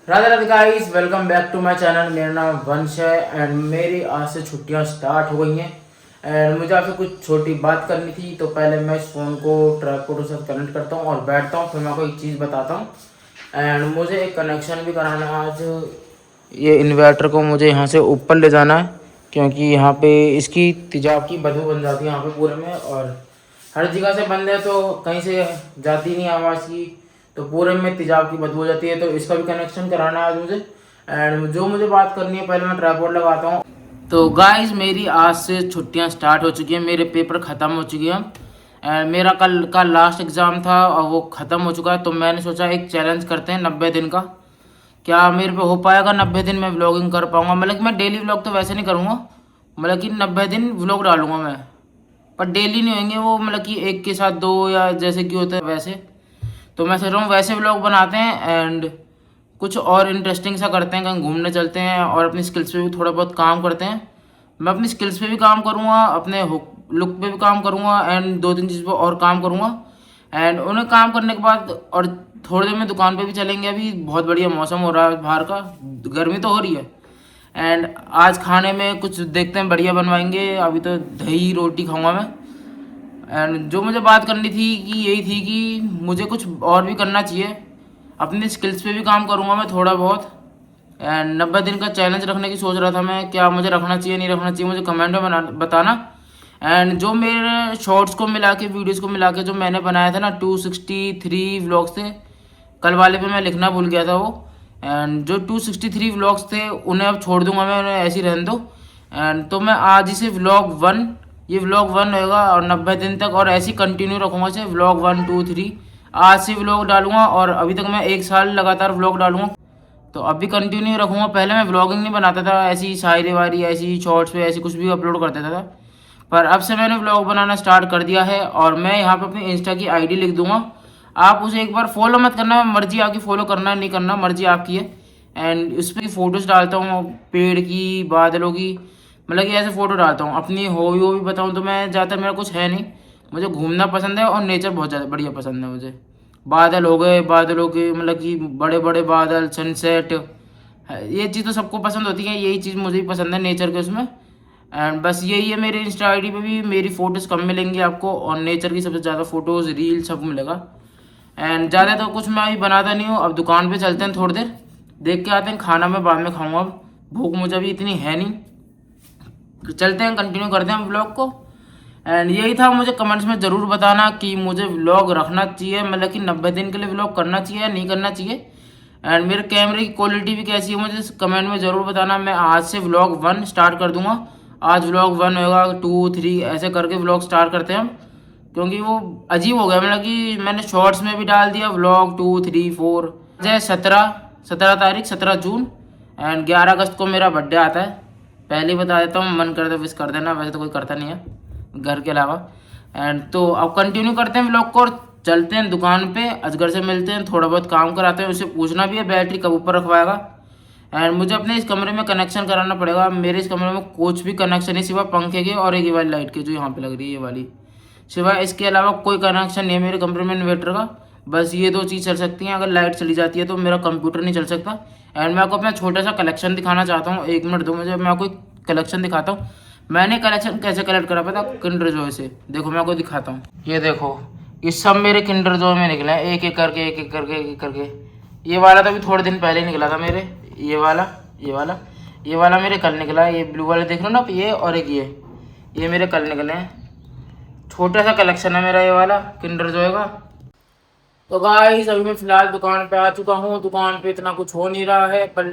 Radhe Radhe guys, welcome back to my channel. मेरा नाम वंश है एंड मेरी आज से छुट्टियां स्टार्ट हो गई हैं एंड मुझे आपसे कुछ छोटी बात करनी थी। तो पहले मैं इस फ़ोन को ट्राईपोड के साथ कनेक्ट करता हूं और बैठता हूं, फिर मैं आपको एक चीज़ बताता हूं। एंड मुझे एक कनेक्शन भी कराना है आज। ये इन्वर्टर को मुझे यहाँ से ऊपर ले जाना है क्योंकि यहाँ पे इसकी तेजाब की बदबू बन जाती है यहाँ पे पूरे में, और हर जगह से बंद है तो कहीं से जाती नहीं आवाज़ की, तो पूरे में तेजाब की बदबू हो जाती है। तो इसका भी कनेक्शन कराना है आज मुझे। एंड जो मुझे बात करनी है, पहले मैं ट्राईपोड लगाता हूँ। तो गाइस, मेरी आज से छुट्टियां स्टार्ट हो चुकी हैं, मेरे पेपर ख़त्म हो चुके हैं एंड मेरा कल का लास्ट एग्ज़ाम था और वो ख़त्म हो चुका है। तो मैंने सोचा एक चैलेंज करते हैं 90 दिन का। क्या मेरे पे हो पाएगा 90 दिन में व्लॉगिंग कर पाऊँगा? मतलब कि मैं डेली व्लॉग तो वैसे नहीं करूँगा, मतलब कि 90 दिन व्लॉग डालूंगा मैं, पर डेली नहीं होंगे वो, मतलब कि एक के साथ दो या जैसे कि होता है वैसे। तो मैं सोच रहा हूँ वैसे व्लॉग बनाते हैं एंड कुछ और इंटरेस्टिंग सा करते हैं, कहीं घूमने चलते हैं और अपनी स्किल्स पे भी थोड़ा बहुत काम करते हैं। मैं अपनी स्किल्स पे भी काम करूँगा, अपने लुक पे भी काम करूँगा एंड दो तीन चीज़ पे और काम करूँगा। एंड उन्हें काम करने के बाद और थोड़ी देर में दुकान पे भी चलेंगे। अभी बहुत बढ़िया मौसम हो रहा है बाहर का, गर्मी तो हो रही है। एंड आज खाने में कुछ देखते हैं, बढ़िया बनवाएंगे। अभी तो दही रोटी खाऊंगा मैं। एंड जो मुझे बात करनी थी कि यही थी कि मुझे कुछ और भी करना चाहिए, अपनी स्किल्स पे भी काम करूँगा मैं थोड़ा बहुत। एंड 90 दिन का चैलेंज रखने की सोच रहा था मैं, क्या मुझे रखना चाहिए नहीं रखना चाहिए, मुझे कमेंट में बताना। एंड जो मेरे शॉर्ट्स को मिला के, वीडियोज़ को मिला के जो मैंने बनाया था ना, 263 व्लॉग्स थे। कल वाले पे मैं लिखना भूल गया था वो। एंड जो 263 व्लॉग्स थे उन्हें अब छोड़ दूंगा मैं, उन्हें ऐसे ही रहने दो। एंड तो मैं आज ही से व्लॉग 1, ये व्लॉग 1 होएगा और 90 दिन तक और ऐसे ही कंटिन्यू रखूँगा से व्लॉग 1 2 3। आज से व्लॉग डालूंगा और अभी तक मैं 1 साल लगातार व्लॉग डालूंगा। तो अभी कंटिन्यू रखूँगा। पहले मैं व्लॉगिंग नहीं बनाता था, ऐसी शायरी वायरी, ऐसी शॉर्ट्स पे ऐसी कुछ भी अपलोड कर देता था, पर अब से मैंने व्लॉग बनाना स्टार्ट कर दिया है। और मैं यहाँ पे अपनी इंस्टा की आईडी लिख दूंगा, आप उसे एक बार फॉलो मत करना, मर्जी आपकी, फॉलो करना नहीं करना मर्जी आपकी है। एंड उस पर फ़ोटोज़ डालता हूँ पेड़ की, बादलों की, मतलब कि ऐसे फ़ोटो डालता हूँ। अपनी हॉबी वो भी बताऊँ तो मैं ज़्यादातर, मेरा कुछ है नहीं, मुझे घूमना पसंद है और नेचर बहुत ज़्यादा बढ़िया पसंद है मुझे। बादल हो गए, बादलों के मतलब कि बड़े बड़े बादल, सनसेट, ये चीज़ तो सबको पसंद होती है, यही चीज़ मुझे भी पसंद है नेचर के उसमें। एंड बस यही है, मेरे इंस्टा आईडी पे भी मेरी फ़ोटोज़ कम मिलेंगी आपको और नेचर की सबसे ज़्यादा फ़ोटोज़ रील सब मिलेगा। एंड ज़्यादा तो कुछ मैं अभी बनाता नहीं हूँ। अब दुकान पे चलते हैं, थोड़ी देर देख के आते हैं, खाना मैं बाद में खाऊंगा, अब भूख मुझे अभी इतनी है नहीं। चलते हैं, कंटिन्यू करते हैं व्लॉग को। एंड यही था, मुझे कमेंट्स में ज़रूर बताना कि मुझे व्लॉग रखना चाहिए, मतलब कि 90 दिन के लिए व्लॉग करना चाहिए या नहीं करना चाहिए। एंड मेरे कैमरे की क्वालिटी भी कैसी है मुझे कमेंट में ज़रूर बताना। मैं आज से व्लॉग 1 स्टार्ट कर दूंगा। आज व्लॉग 1 होगा, 2 3 ऐसे करके व्लॉग स्टार्ट करते हैं हम, क्योंकि वो अजीब हो गया, मतलब कि मैंने शॉर्ट्स में भी डाल दिया व्लॉग 2 3 4। जय 17 तारीख 17 जून एंड 11 अगस्त को मेरा बर्थडे आता है। पहले ही बता देता हूँ, मन कर दे विश कर देना, वैसे तो कोई करता नहीं है घर के अलावा। एंड तो अब कंटिन्यू करते हैं व्लॉग को और चलते हैं दुकान पे, अजगर से मिलते हैं, थोड़ा बहुत काम कराते हैं, उससे पूछना भी है बैटरी कब ऊपर रखवाएगा। एंड मुझे अपने इस कमरे में कनेक्शन कराना पड़ेगा। मेरे इस कमरे में कुछ भी कनेक्शन नहीं सिवा पंखे के और एक ये वाली लाइट के जो यहाँ पे लग रही है, ये वाली, सिवाय इसके अलावा कोई कनेक्शन नहीं है मेरे कमरे में इन्वर्टर का। बस ये दो चीज़ चल सकती हैं, अगर लाइट चली जाती है तो मेरा कंप्यूटर नहीं चल सकता। एंड मैं आपको अपना छोटा सा कलेक्शन दिखाना चाहता हूँ, 1 मिनट दो मुझे, मैं आपको कलेक्शन दिखाता हूँ। मैंने कलेक्शन कैसे कलेक्ट करा पता, किंडर जॉय से। देखो मैं आपको दिखाता हूँ, ये देखो, ये सब मेरे किंडर जॉय में निकले हैं, एक एक करके एक एक करके एक एक करके। ये वाला तो अभी थोड़े दिन पहले ही निकला था मेरे, ये वाला मेरे कल निकला है। ये ब्लू वाले देख लो ना आप, ये और एक ये मेरे कल निकले हैं। छोटा सा कलेक्शन है मेरा ये वाला किंडर जॉय का। तो गाइस, अभी मैं फिलहाल दुकान पे आ चुका हूँ। दुकान पे इतना कुछ हो नहीं रहा है, पर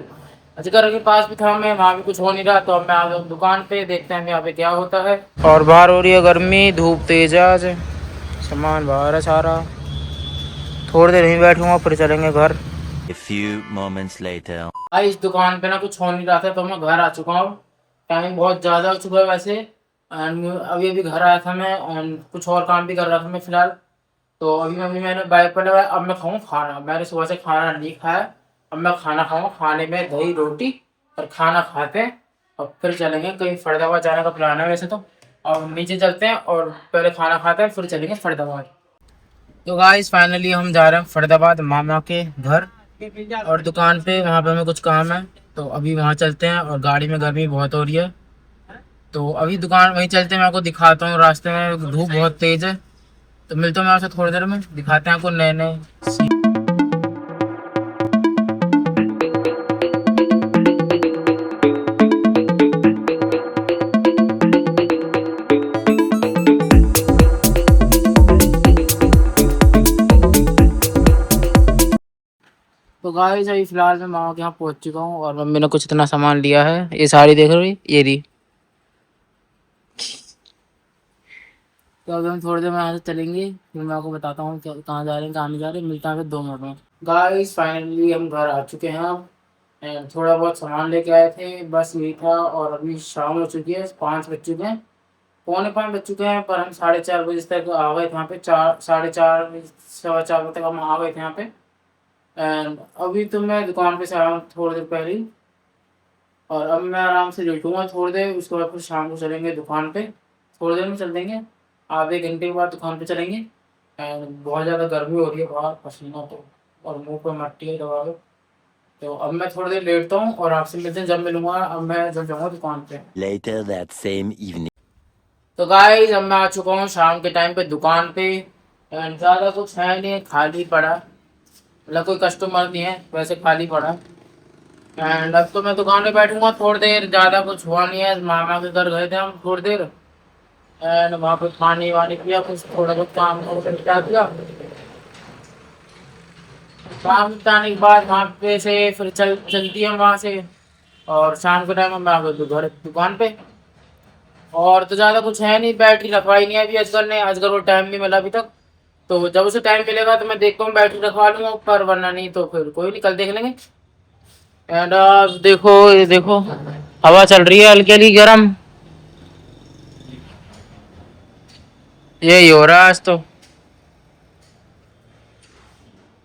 अजगर के पास भी था मैं, वहाँ भी कुछ हो नहीं रहा। तो अब मैं आ गया दुकान पे, देखते हैं यहाँ पे क्या होता है। और बाहर हो रही है गर्मी, धूप तेज है आज, सामान बाहर है सारा। थोड़ी देर यहीं बैठूंगा फिर चलेंगे घर। A few moments later. भाई इस दुकान पे ना कुछ हो नहीं रहा था तो मैं घर आ चुका हूँ। टाइम बहुत ज़्यादा हो चुका है वैसे। एंड अभी अभी घर आया था मैं एंड कुछ और काम भी कर रहा था मैं फिलहाल। तो अभी मैंने बाइक पर लगाया, अब मैं खाऊँ खाना। मैंने सुबह से खाना नहीं खाया, अब मैं खाना खाऊँ। खाने में दही रोटी और खाना खाते हैं और फिर चलेंगे कहीं फरीदाबाद जाने का प्लान है वैसे तो। और नीचे चलते हैं और पहले खाना खाते हैं फिर चलेंगे फरीदाबाद। तो गाइस फाइनली हम जा रहे हैं फरीदाबाद मामा के घर। और दुकान पे वहाँ पे हमें कुछ काम है, तो अभी वहाँ चलते हैं। और गाड़ी में गर्मी बहुत हो रही है, तो अभी दुकान वहीं चलते हैं। मैं आपको दिखाता हूँ, रास्ते में धूप बहुत तेज़ है। तो मिलता हूँ मैं आपसे थोड़ी देर में, दिखाते हैं आपको नए नए। तो गाइस अभी फिलहाल मैं मामा के यहाँ पहुँच चुका हूँ, और मम्मी ने कुछ इतना सामान लिया है। ये साड़ी देख रही, ये रही। तो अभी हम थोड़ी देर में यहाँ से चलेंगे, फिर मैं आपको बताता हूँ कहाँ जा रहे हैं, कहाँ नहीं जा रहे हैं। मिलता है फिर 2 मिनट में। गाइस फाइनली हम घर आ चुके हैं अब, एंड थोड़ा बहुत सामान लेके आए थे, बस यही था। और अभी शाम हो चुकी है, 5 बज चुके हैं, 4:45 बज चुके हैं। पर हम 4:30 बजे तक आ गए थे यहाँ पे, 4, 4:30, 4:15 बजे तक हम आ गए थे यहाँ पे। एंड अभी तो मैं दुकान पे से आया हूँ थोड़ी देर पहले ही, और अब मैं आराम से लेटूंगा थोड़ी देर। उसके बाद फिर शाम को चलेंगे दुकान पे, थोड़ी देर में चल देंगे, आधे घंटे के बाद दुकान पे चलेंगे। एंड बहुत ज़्यादा गर्मी हो रही है बाहर, पसीना तो, और मुंह पे मट्टी है दबा के। तो अब मैं थोड़ी देर लेटता हूँ, और आपसे मिलते हैं जब मिलूंगा। अब मैं जब जाऊँगा दुकान पे। Later that same evening. तो गाइस अब मैं आ चुका हूँ शाम के टाइम पे दुकान पे, एंड ज़्यादा कुछ है नहीं, खाली पड़ा, मतलब कोई कस्टमर नहीं है, वैसे खाली पड़ा। एंड अब तो मैं दुकान पे बैठूंगा थोड़ी देर, ज़्यादा कुछ हुआ नहीं है। मामा के घर गए थे हम थोड़ी देर, एंड वहाँ पे पानी वानी पिया, कुछ थोड़ा बहुत काम निपटा दिया। काम निपटाने के बाद वहाँ पे से फिर चलती है वहाँ से, और शाम के टाइम में मैं आ गया घर दुकान पे। और तो ज़्यादा कुछ है नहीं, बैटरी रखवाई नहीं है अभी अजगर ने, अजगर को टाइम नहीं मिला अभी तक। तो जब उसे टाइम मिलेगा तो मैं देखता हूँ बैटरी रखवा लूँगा ऊपर, वरना नहीं तो फिर कोई नहीं, कल देख लेंगे। एंड देखो, ये देखो हवा चल रही है हल्की हल्की गर्म, यही हो रहा है आज तो।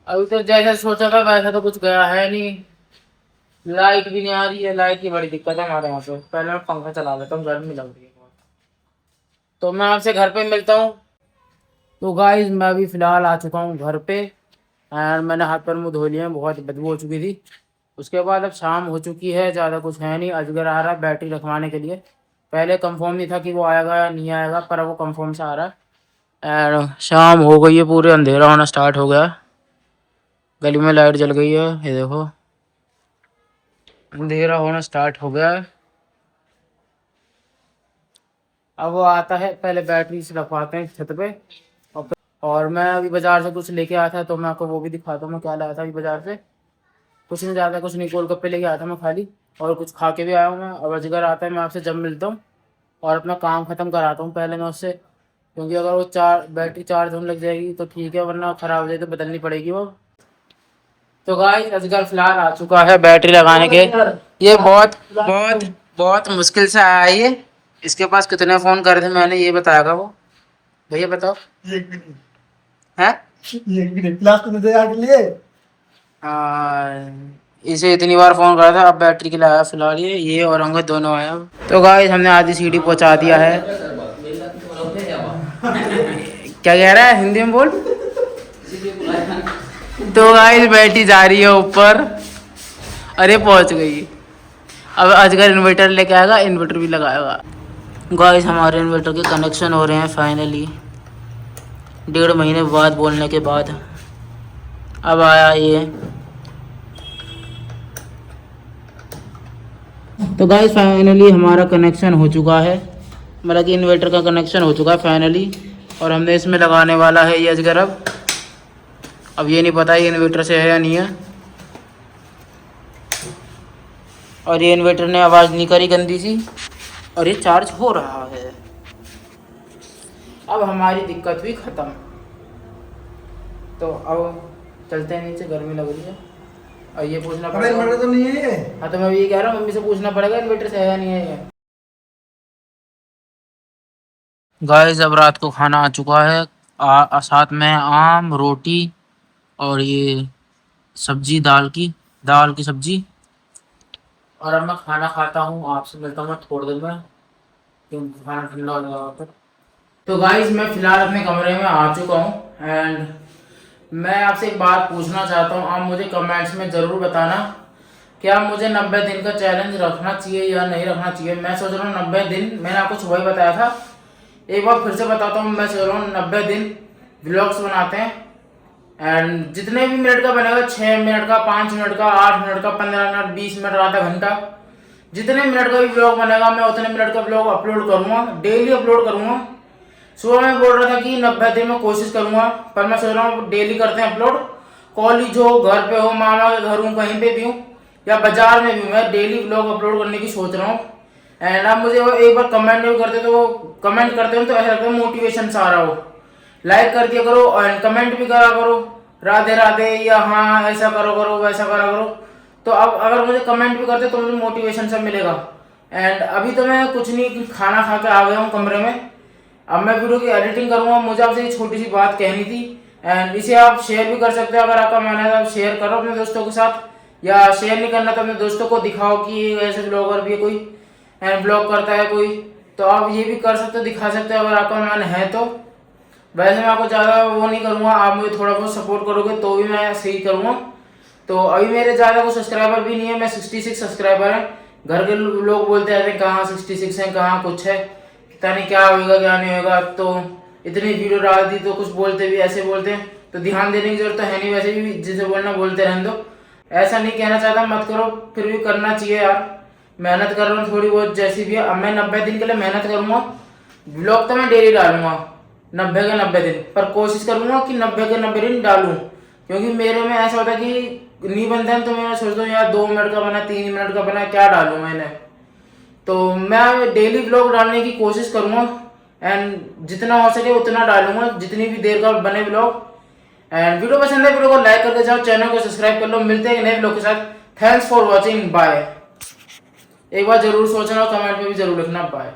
अभी तो जैसा सोचा था वैसा तो कुछ गया है नहीं, लाइट भी नहीं आ रही है। लाइट की बड़ी दिक्कत है हमारे यहाँ पे। पहले मैं पंखा चला लेता हूँ, गर्मी लग रही है बहुत। तो मैं आपसे घर पे मिलता हूँ। तो गाइस मैं अभी फ़िलहाल आ चुका हूँ घर पे, एंड मैंने हाथ पैर मुँह धो लिए हैं, बहुत बदबू हो चुकी थी। उसके बाद अब शाम हो चुकी है, ज़्यादा कुछ है नहीं। अजगर आ रहा है बैटरी रखवाने के लिए, पहले कंफर्म नहीं था कि वो आएगा या नहीं आएगा, पर अब वो कंफर्म से आ रहा है। एंड शाम हो गई है, पूरे अंधेरा होना स्टार्ट हो गया, गली में लाइट जल गई है, ये देखो अंधेरा होना स्टार्ट हो गया है। अब वो आता है, पहले बैटरी से रखवाते हैं छत पे। और मैं अभी बाज़ार से कुछ लेके आया था, तो मैं आपको वो भी दिखाता हूँ मैं क्या लाया था अभी बाज़ार से। कुछ नहीं, ज़्यादा कुछ नहीं, गोलगप्पे लेके आया था मैं खाली, और कुछ खा के भी आया हूँ मैं। और अजगर आता है, मैं आपसे जब मिलता हूँ और अपना काम ख़त्म कराता हूँ पहले मैं उससे, क्योंकि अगर वो बैटरी चार्ज होने लग जाएगी तो ठीक है, वरना ख़राब हो जाए तो बदलनी पड़ेगी वो। तो गाइस अजगर फिलहाल आ चुका है बैटरी लगाने के। ये बहुत बहुत बहुत मुश्किल से आया है ये। इसके पास कितने फ़ोन करे थे मैंने, ये बताएगा वो। भैया बताओ। हैं? इसे इतनी बार फ़ोन करा था, अब बैटरी के लिए आया फिलहाल ये और अंगद दोनों आए अब। तो गाइस हमने आधी सीढ़ी पहुंचा दिया है। क्या कह रहा है, हिंदी में बोल। तो गाइस बैटरी जा रही है ऊपर, अरे पहुंच गई। अब अजगर इन्वर्टर लेके आएगा, इन्वर्टर भी लगाएगा। गाइस हमारे इन्वर्टर के कनेक्शन हो रहे हैं फाइनली, 1.5 महीने बाद बोलने के बाद अब आया ये। तो गाइस फाइनली हमारा कनेक्शन हो चुका है, मतलब कि इन्वर्टर का कनेक्शन हो चुका है फाइनली। और हमने इसमें लगाने वाला है ये अजगर। अब ये नहीं पता ये इन्वर्टर से है या नहीं है। और ये इन्वर्टर ने आवाज़ नहीं करी गंदी सी, और ये चार्ज हो रहा है। अब हमारी दिक्कत हुई ख़त्म। तो अब चलते हैं नीचे, गर्मी लग रही है। और ये पूछना पड़ेगा, इन्वर्टर तो नहीं है। हाँ तो मैं ये कह रहा हूँ, मम्मी से पूछना पड़ेगा इन्वर्टर से है या नहीं है। गाइस अब रात को खाना आ चुका है, साथ में आम रोटी और ये सब्जी, दाल की सब्जी। और अब मैं खाना खाता हूँ, आपसे मिलता हूँ मैं थोड़ी देर में, क्योंकि खाना ठंडा हो जाएगा। तो गाइस मैं फ़िलहाल अपने कमरे में आ चुका हूँ, एंड मैं आपसे एक बात पूछना चाहता हूँ, आप मुझे कमेंट्स में ज़रूर बताना, क्या मुझे 90 दिन का चैलेंज रखना चाहिए या नहीं रखना चाहिए। मैं सोच रहा हूँ 90 दिन, मैंने आपको सुबह ही बताया था, एक बार फिर से बताता हूँ। मैं सोच रहा हूँ 90 दिन व्लॉग्स बनाते हैं, एंड जितने भी मिनट का बनेगा, 6 मिनट का, 5 मिनट का, 8 मिनट का, 15 मिनट, 20 मिनट, आधा घंटा, जितने मिनट का भी व्लॉग बनेगा मैं उतने मिनट का व्लॉग अपलोड करूँगा, डेली अपलोड करूँगा। सुबह मैं बोल रहा था कि 90 दिन में कोशिश करूँगा, पर मैं सोच रहा हूँ डेली करते हैं अपलोड। कॉलेज हो, घर पे हो, मामा के घर हूँ, कहीं पे भी हूँ या बाजार में भी, मैं डेली व्लॉग अपलोड करने की सोच रहा हूँ। एंड आप मुझे वो एक बार कमेंट भी करते, तो वो कमेंट करते हो तो ऐसा लगता है मोटिवेशन सा आ रहा हो। लाइक कर दिया करो एंड कमेंट भी करा करो, राधे राधे या हाँ ऐसा करो करो वैसा करा करो। तो अब अगर मुझे कमेंट भी करते तो मुझे मोटिवेशन सा मिलेगा। एंड अभी तो मैं कुछ नहीं, खाना खा के आ गया हूँ कमरे में, अब मैं वीडियो की एडिटिंग करूँगा। मुझे आपसे एक छोटी सी बात कहनी थी, एंड इसे आप शेयर भी कर सकते हो, अगर आपका मन है तो आप शेयर करो अपने दोस्तों के साथ, या शेयर नहीं करना तो अपने दोस्तों को दिखाओ कि ऐसे ब्लॉगर भी है कोई, एंड ब्लॉग करता है कोई, तो आप ये भी कर सकते हो, दिखा सकते हो अगर आपका मन है तो। वैसे मैं आपको ज़्यादा वो नहीं करूँगा, आप मुझे थोड़ा बहुत सपोर्ट करोगे तो भी मैं सही करूँगा। तो अभी मेरे ज़्यादा कुछ सब्सक्राइबर भी नहीं है, मैं 66 सब्सक्राइबर हैं। घर के लोग बोलते रहते हैं कहाँ 66 हैं, कहाँ कुछ है, पता नहीं क्या होगा क्या नहीं होगा। तो इतनी वीडियो डाल दी तो कुछ बोलते भी ऐसे बोलते हैं, तो ध्यान देने की जरूरत तो है नहीं, वैसे भी जिसे बोलना बोलते रहने दो। ऐसा नहीं कहना चाहता मत करो, फिर भी करना चाहिए यार, मेहनत कर रहा हूँ थोड़ी बहुत जैसी भी है। अब मैं 90 दिन के लिए मेहनत करूँगा, ब्लॉग तो मैं डेली डालूंगा 90 के 90 दिन, पर कोशिश करूँगा कि 90 के 90 दिन डालूँ, क्योंकि मेरे में ऐसा होता है कि नहीं बनता है तो मैं सोचता हूँ यार 2 मिनट का बना, 3 मिनट का बना, क्या डालूँ मैंने। तो मैं डेली ब्लॉग डालने की कोशिश करूँगा, एंड जितना हो सके उतना डालूंगा, जितनी भी देर का बने ब्लॉग। एंड वीडियो पसंद है वीडियो को लाइक करके जाओ, चैनल को सब्सक्राइब कर लो। मिलते हैं नए ब्लॉग के साथ। Thanks for watching, bye. एक बार जरूर सोचना, कमेंट में भी जरूर लिखना, बाय।